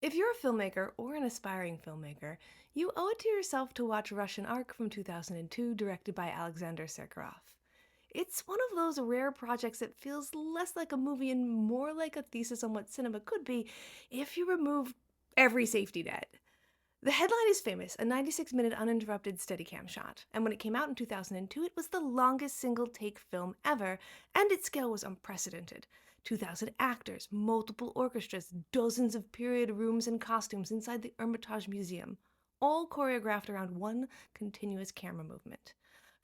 If you're a filmmaker or an aspiring filmmaker, you owe it to yourself to watch Russian Ark from 2002, directed by Alexander Sokurov. It's one of those rare projects that feels less like a movie and more like a thesis on what cinema could be if you remove every safety net. The headline is famous, a 96-minute uninterrupted Steadicam shot, and when it came out in 2002, it was the longest single-take film ever, and its scale was unprecedented. 2,000 actors, multiple orchestras, dozens of period rooms and costumes inside the Hermitage Museum, all choreographed around one continuous camera movement.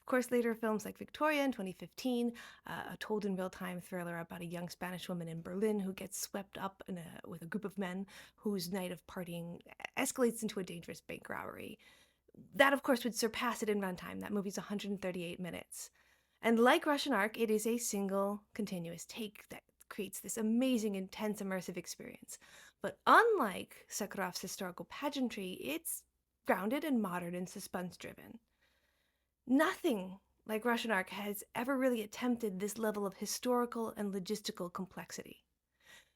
Of course, later films like Victoria in 2015, a told in real-time thriller about a young Spanish woman in Berlin who gets swept up with a group of men whose night of partying escalates into a dangerous bank robbery. That, of course, would surpass it in runtime. That movie's 138 minutes. And like Russian Ark, it is a single, continuous take that creates this amazing, intense, immersive experience. But unlike Sakharov's historical pageantry, it's grounded and modern and suspense-driven. Nothing like Russian Ark has ever really attempted this level of historical and logistical complexity.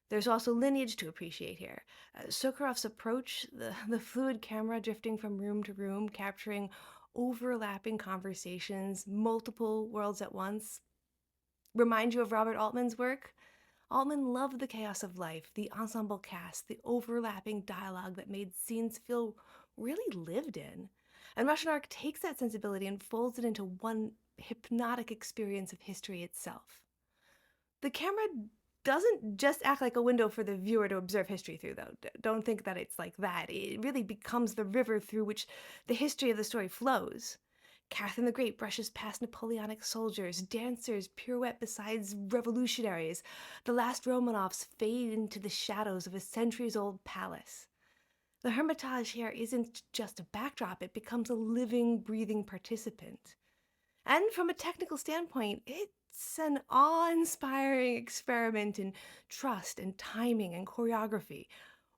There's also lineage to appreciate here. Sokharov's approach, the fluid camera drifting from room to room, capturing overlapping conversations, multiple worlds at once, remind you of Robert Altman's work? Altman loved the chaos of life, the ensemble cast, the overlapping dialogue that made scenes feel really lived in. And Russian Ark takes that sensibility and folds it into one hypnotic experience of history itself. The camera doesn't just act like a window for the viewer to observe history through, though. Don't think that it's like that. It really becomes the river through which the history of the story flows. Catherine the Great brushes past Napoleonic soldiers, dancers pirouette beside revolutionaries. The last Romanovs fade into the shadows of a centuries-old palace. The Hermitage here isn't just a backdrop, it becomes a living, breathing participant. And from a technical standpoint, it's an awe-inspiring experiment in trust and timing and choreography.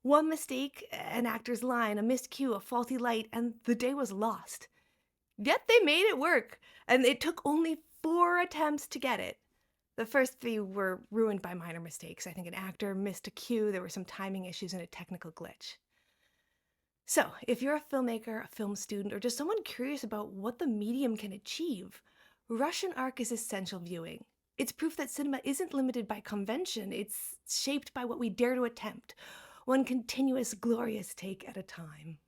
One mistake, an actor's line, a missed cue, a faulty light, and the day was lost. Yet they made it work, and it took only 4 attempts to get it. The first 3 were ruined by minor mistakes. I think an actor missed a cue, there were some timing issues, and a technical glitch. So, if you're a filmmaker, a film student, or just someone curious about what the medium can achieve, Russian Ark is essential viewing. It's proof that cinema isn't limited by convention, it's shaped by what we dare to attempt, one continuous, glorious take at a time.